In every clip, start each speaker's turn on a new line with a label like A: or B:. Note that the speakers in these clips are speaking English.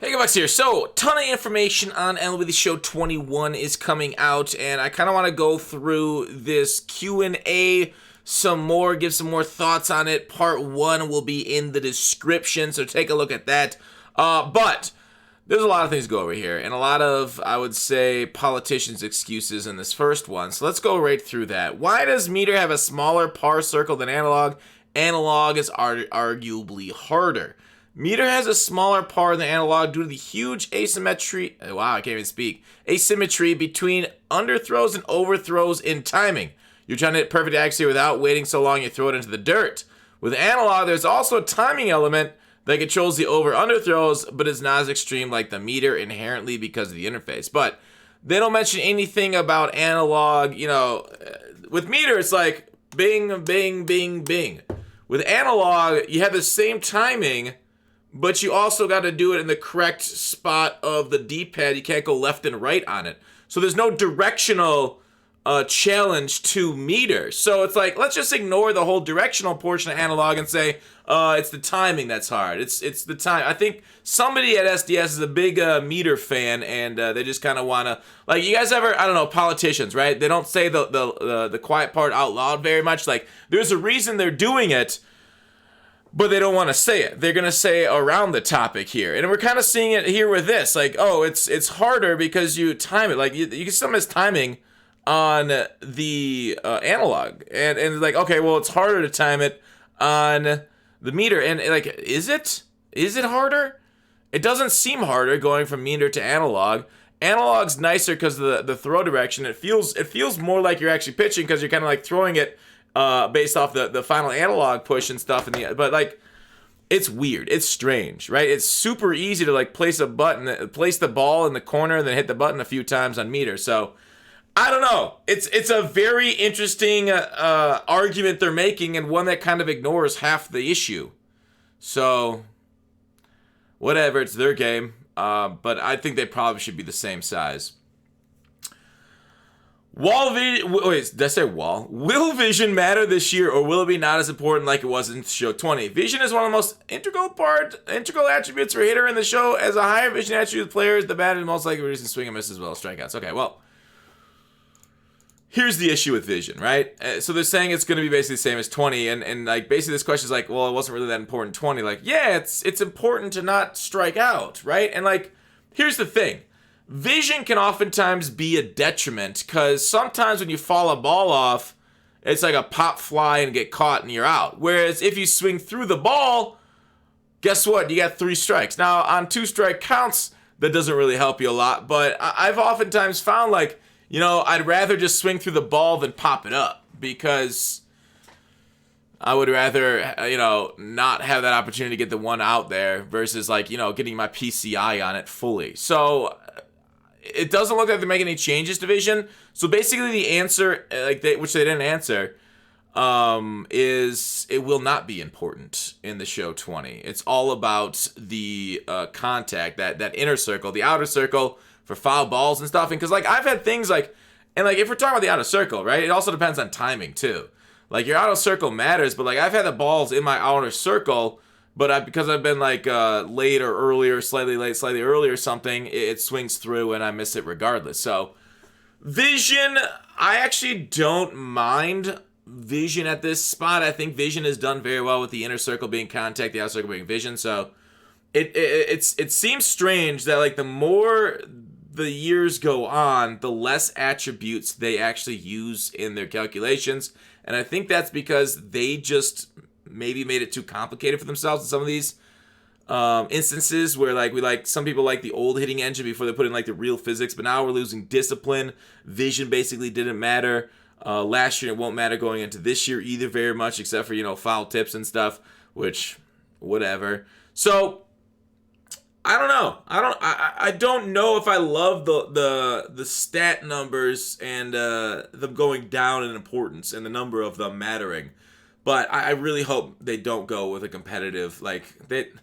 A: Hey, Gutfoxx here. So, ton of information on MLB The Show 21 is coming out, and I kind of want to go through this Q&A some more, give some more thoughts on it. Part 1 will be in the description, so take a look at that. But there's a lot of things to go over here, and a lot of, I would say, politicians' excuses in this first one. So let's go right through that. Why does meter have a smaller par circle than analog? Analog is arguably harder. Meter has a smaller par than analog due to the huge asymmetry. Wow, I can't even speak. Asymmetry between underthrows and overthrows in timing. You're trying to hit perfect accuracy without waiting so long you throw it into the dirt. With analog, there's also a timing element that controls the over-underthrows, but is not as extreme like the meter inherently because of the interface. But they don't mention anything about analog. With meter, it's like bing, bing, bing, bing. With analog, you have the same timing, but you also got to do it in the correct spot of the D-pad. You can't go left and right on it. So there's no directional challenge to meter. So it's like, let's just ignore the whole directional portion of analog and say, it's the timing that's hard. It's the time. I think somebody at SDS is a big meter fan, and they just kind of want to, like, you guys ever, I don't know, politicians, right? They don't say the quiet part out loud very much. Like, there's a reason they're doing it, but they don't want to say it. They're going to say around the topic here. And we're kind of seeing it here with this. Like, oh, it's harder because you time it. Like, you can still miss timing on the analog. And like, okay, well, it's harder to time it on the meter. And like, is it? Is it harder? It doesn't seem harder going from meter to analog. Analog's nicer because of the throw direction. It feels more like you're actually pitching because you're kind of like throwing it based off the final analog push and stuff. But like, it's weird. It's strange, right? It's super easy to like place the ball in the corner and then hit the button a few times on meter. So I don't know. It's a very interesting argument they're making, and one that kind of ignores half the issue. So whatever, it's their game. But I think they probably should be the same size. Did I say wall? Will vision matter this year, or will it be not as important like it was in show 20? Vision is one of the most integral attributes for a hitter in the show. As a higher vision attribute of players, the batter is most likely to reduce swing and miss as well as strikeouts. Okay, well, here's the issue with vision, right? So they're saying it's going to be basically the same as 20, and like basically this question is like, well, it wasn't really that important 20. Like, yeah, it's important to not strike out, right? And like, here's the thing. Vision can oftentimes be a detriment because sometimes when you fall a ball off, it's like a pop fly and get caught and you're out. Whereas if you swing through the ball, guess what? You got 3 strikes. Now, on 2 strike counts, that doesn't really help you a lot. But I've oftentimes found like, I'd rather just swing through the ball than pop it up because I would rather, not have that opportunity to get the one out there versus like, getting my PCI on it fully. So it doesn't look like they're making any changes to vision. So basically the answer, which they didn't answer, is it will not be important in the show 20. It's all about the contact, that inner circle, the outer circle for foul balls and stuff. And because like I've had things like, and like if we're talking about the outer circle, right, it also depends on timing too. Like your outer circle matters, but like I've had the balls in my outer circle, but because I've been like late or earlier, slightly late, slightly early or something, it swings through and I miss it regardless. So vision, I actually don't mind vision at this spot. I think vision is done very well with the inner circle being contact, the outer circle being vision. So it seems strange that like the more the years go on, the less attributes they actually use in their calculations. And I think that's because they just maybe made it too complicated for themselves in some of these instances where like some people like the old hitting engine before they put in like the real physics, but now we're losing discipline. Vision basically didn't matter last year. It won't matter going into this year either very much, except for foul tips and stuff, which whatever. So I don't know. I don't know if I love the stat numbers and them going down in importance and the number of them mattering. But I really hope they don't go with a competitive, I think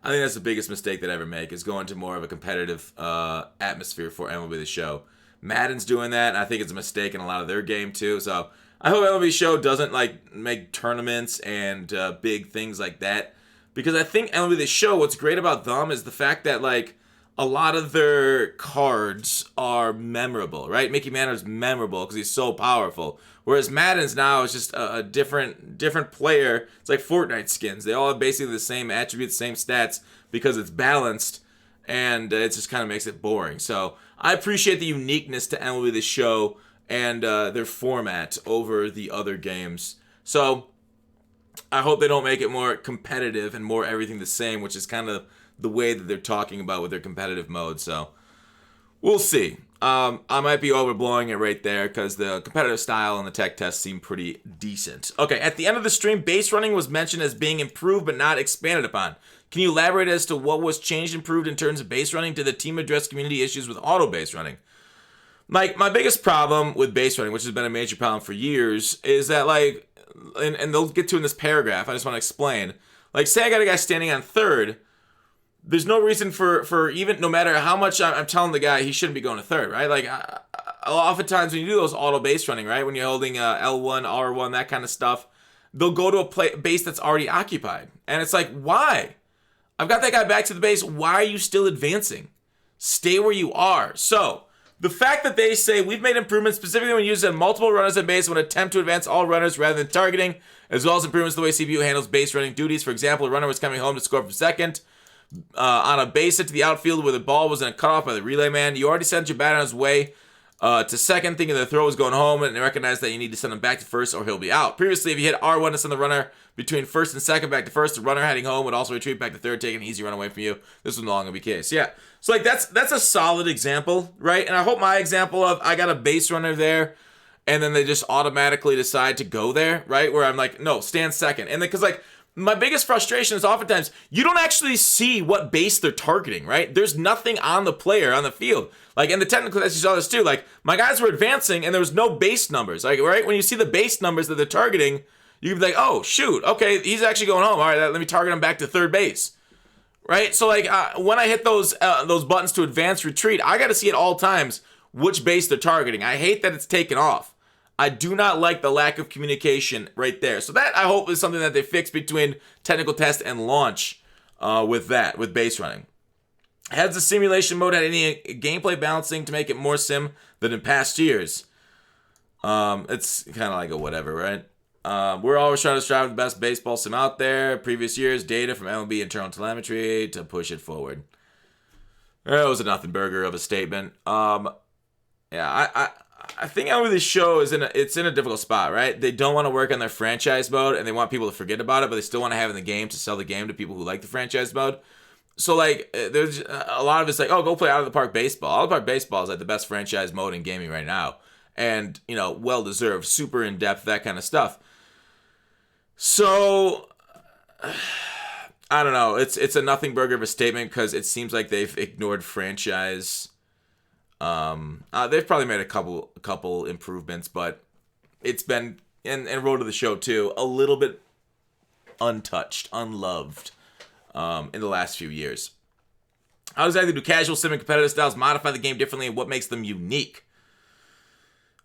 A: that's the biggest mistake they'd ever make, is going to more of a competitive atmosphere for MLB The Show. Madden's doing that, and I think it's a mistake in a lot of their game too. So I hope MLB Show doesn't make tournaments and big things like that, because I think MLB The Show, what's great about them is the fact that, like, a lot of their cards are memorable, right? Mickey Mantle's memorable because he's so powerful. Whereas Madden's now is just a different player. It's like Fortnite skins. They all have basically the same attributes, same stats because it's balanced, and it just kind of makes it boring. So I appreciate the uniqueness to MLB The Show and their format over the other games. So I hope they don't make it more competitive and more everything the same, which is kind of the way that they're talking about with their competitive mode. So we'll see. I might be overblowing it right there because the competitive style and the tech test seem pretty decent. Okay, at the end of the stream, base running was mentioned as being improved but not expanded upon. Can you elaborate as to what was changed, improved in terms of base running? Did the team address community issues with auto base running? Like, my biggest problem with base running, which has been a major problem for years, is that, like, and they'll get to in this paragraph, I just want to explain. Like, say I got a guy standing on third, there's no reason for even, no matter how much I'm telling the guy he shouldn't be going to third, right? Like, oftentimes when you do those auto base running, right, when you're holding L1, R1, that kind of stuff, they'll go to a base that's already occupied. And it's like, why? I've got that guy back to the base. Why are you still advancing? Stay where you are. So, the fact that they say we've made improvements specifically when using multiple runners at base when attempt to advance all runners rather than targeting, as well as improvements to the way CPU handles base running duties. For example, a runner was coming home to score from second on a base hit to the outfield where the ball was in a cutoff by the relay man. You already sent your batter on his way to second, thinking the throw was going home, and recognize that you need to send him back to first or he'll be out. Previously, if you hit R1 to send the runner between first and second back to first, the runner heading home would also retreat back to third, taking an easy run away from you. This would no longer be the case. Yeah. So, like, that's a solid example, right? And I hope my example of I got a base runner there, and then they just automatically decide to go there, right? Where I'm like, no, stand second. And then, because, like, my biggest frustration is oftentimes you don't actually see what base they're targeting, right? There's nothing on the player on the field. Like, in the technical test, you saw this too. Like, my guys were advancing, and there was no base numbers. Like, right? When you see the base numbers that they're targeting, you can be like, oh, shoot, okay, he's actually going home. All right, let me target him back to third base. Right? So, like, when I hit those buttons to advance, retreat, I got to see at all times which base they're targeting. I hate that it's taken off. I do not like the lack of communication right there. So that, I hope, is something that they fix between technical test and launch with base running. Has the simulation mode had any gameplay balancing to make it more sim than in past years? It's kind of like a whatever, right? We're always trying to strive for the best baseball sim out there. Previous years, data from MLB internal telemetry to push it forward. That was a nothing burger of a statement. Yeah, I think MLB The Show is in a difficult spot, right? They don't want to work on their franchise mode, and they want people to forget about it, but they still want to have it in the game to sell the game to people who like the franchise mode. So, like, there's a lot of it's like, oh, go play Out of the Park Baseball. Out of the Park Baseball is like the best franchise mode in gaming right now. And, you know, well-deserved, super in-depth, that kind of stuff. So, I don't know. It's a nothing burger of a statement because it seems like they've ignored franchise. They've probably made a couple improvements, but it's been, and Road to the Show too, a little bit untouched, unloved in the last few years. How exactly do casual sim and competitive styles modify the game differently, and what makes them unique?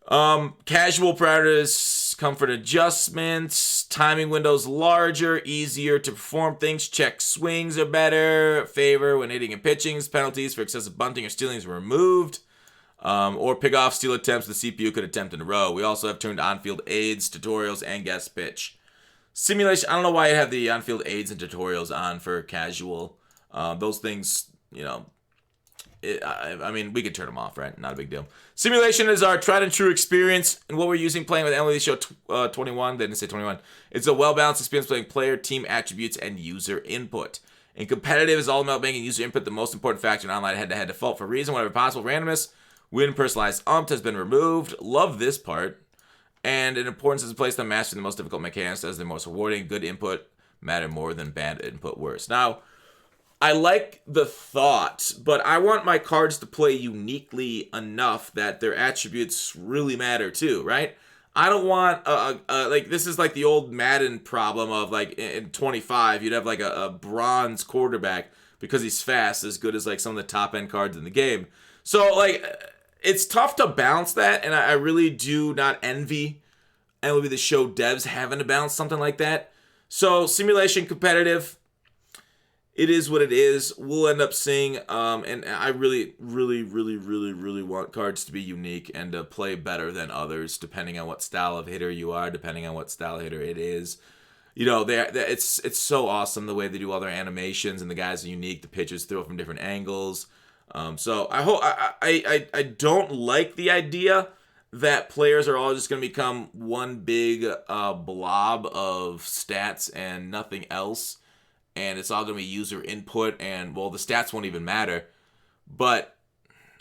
A: Casual parameters, comfort adjustments, timing windows larger, easier to perform things, check swings are better, favor when hitting and pitching, penalties for excessive bunting or stealings were removed, or pick off steal attempts the CPU could attempt in a row. We also have turned on-field aids, tutorials, and guest pitch. Simulation, I don't know why you have the on-field aids and tutorials on for casual. Those things, you know, I mean, we could turn them off, right? Not a big deal. Simulation is our tried and true experience, and what we're using playing with MLB The Show 21. They didn't say 21. It's a well-balanced experience playing player, team attributes, and user input. And competitive is all about making user input the most important factor in online head-to-head default for a reason. Whenever possible, randomness, win personalized umpt has been removed. Love this part. And an importance is placed on mastering the most difficult mechanics as the most rewarding. Good input matter more than bad input worse. Now, I like the thought, but I want my cards to play uniquely enough that their attributes really matter too, right? I don't want like, this is like the old Madden problem of, like, in 25 you'd have like a bronze quarterback because he's fast, as good as like some of the top end cards in the game. So, like, it's tough to balance that, and I really do not envy MLB The Show devs having to balance something like that. So simulation competitive, it is what it is. We'll end up seeing, and I really want cards to be unique and to play better than others, depending on what style of hitter you are, depending on what style of hitter it is. You know, it's so awesome the way they do all their animations, and the guys are unique. The pitchers throw from different angles. So I don't like the idea that players are all just going to become one big blob of stats and nothing else. And it's all going to be user input, and, well, the stats won't even matter. But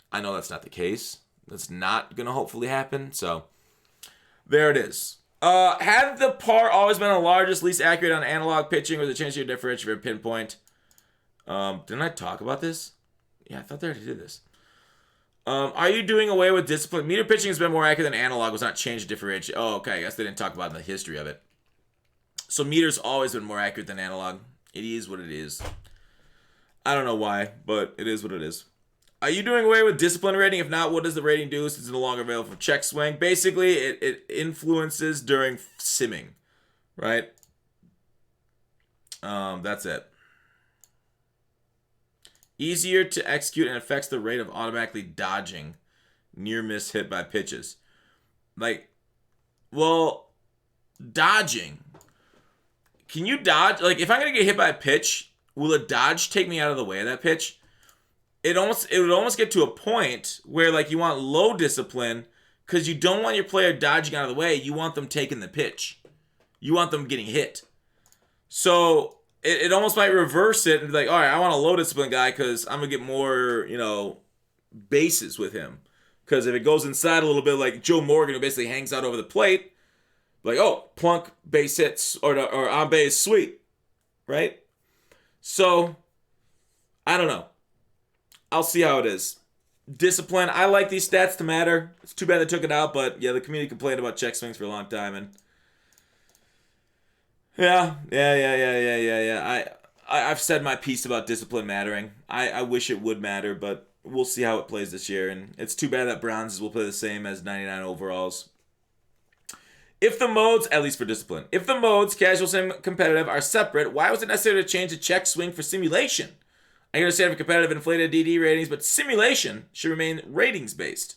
A: I know that's not the case. That's not going to hopefully happen. So there it is. Had the par always been the largest, least accurate on analog pitching, or the chance of your differential for a pinpoint? Didn't I talk about this? Yeah, I thought they already did this. Are you doing away with discipline? Meter pitching has been more accurate than analog, was not changed to differentiate. Oh, okay. I guess they didn't talk about the history of it. So meter's always been more accurate than analog. It is what it is. I don't know why, but it is what it is. Are you doing away with discipline rating? If not, what does the rating do since it's no longer available for check swing? Basically, it influences during simming, right? That's it. Easier to execute and affects the rate of automatically dodging near miss hit by pitches. Like, well, dodging. Can you dodge? Like, if I'm going to get hit by a pitch, will a dodge take me out of the way of that pitch? It would almost get to a point where, like, you want low discipline because you don't want your player dodging out of the way. You want them taking the pitch. You want them getting hit. So it almost might reverse it and be like, all right, I want a low discipline guy because I'm going to get more, bases with him. Because if it goes inside a little bit, like Joe Morgan, who basically hangs out over the plate, like, oh, plunk, base hits, or on base, sweet, right? So, I don't know. I'll see how it is. Discipline, I like these stats to matter. It's too bad they took it out, but yeah, the community complained about check swings for a long time, and yeah. I've said my piece about discipline mattering. I wish it would matter, but we'll see how it plays this year, and it's too bad that bronzes will play the same as 99 overalls. If the modes, at least for discipline, if the modes, casual, sim, competitive, are separate, why was it necessary to change the check swing for simulation? I understand for competitive inflated DD ratings, but simulation should remain ratings-based.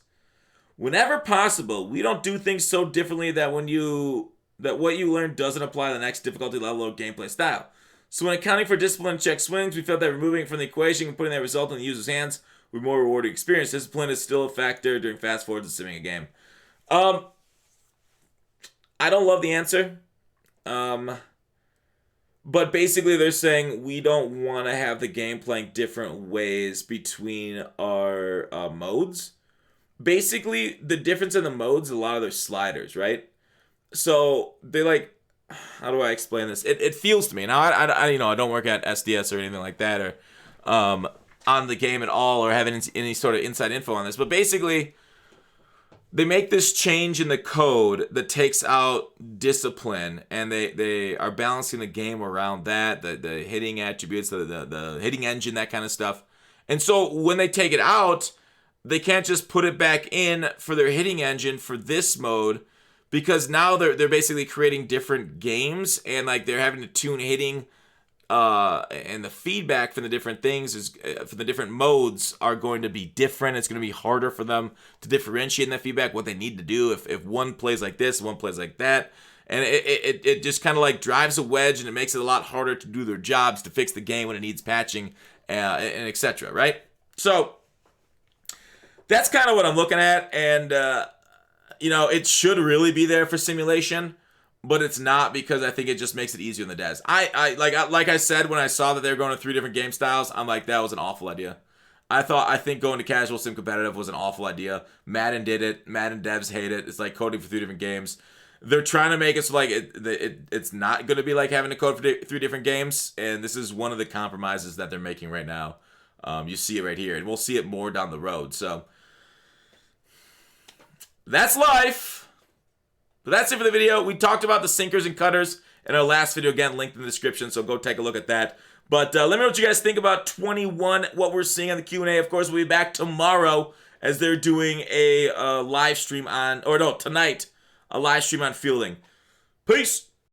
A: Whenever possible, we don't do things so differently that what you learn doesn't apply to the next difficulty level or gameplay style. So when accounting for discipline and check swings, we felt that removing it from the equation and putting that result in the user's hands would be more rewarding experience. Discipline is still a factor during fast forwards and simming a game. I don't love the answer. But basically they're saying we don't want to have the game playing different ways between our modes. Basically, the difference in the modes is a lot of their sliders, right? So they how do I explain this? It feels to me. Now, I don't work at SDS or anything like that, or on the game at all, or have any sort of inside info on this. But basically, they make this change in the code that takes out discipline, and they are balancing the game around that, the hitting attributes, the hitting engine, that kind of stuff. And so when they take it out, they can't just put it back in for their hitting engine for this mode, because now they're basically creating different games, and like they're having to tune hitting, and the feedback from the different things for the different modes are going to be different. It's going to be harder for them to differentiate in that feedback what they need to do if one plays like this, one plays like that. And it just kind of like drives a wedge, and it makes it a lot harder to do their jobs, to fix the game when it needs patching, and etc. Right? So that's kind of what I'm looking at, and it should really be there for simulation. But it's not, because I think it just makes it easier in the devs. Like I said, when I saw that they were going to 3 different game styles, I'm like, that was an awful idea. I think going to casual sim competitive was an awful idea. Madden did it. Madden devs hate it. It's like coding for 3 different games. They're trying to make it so like it's not going to be like having to code for 3 different games, and this is one of the compromises that they're making right now. You see it right here, and we'll see it more down the road. So that's life. But that's it for the video. We talked about the sinkers and cutters in our last video, again, linked in the description, so go take a look at that. But let me know what you guys think about 21, what we're seeing on the Q&A. Of course, we'll be back tomorrow as they're doing a live stream tonight, a live stream on fielding. Peace!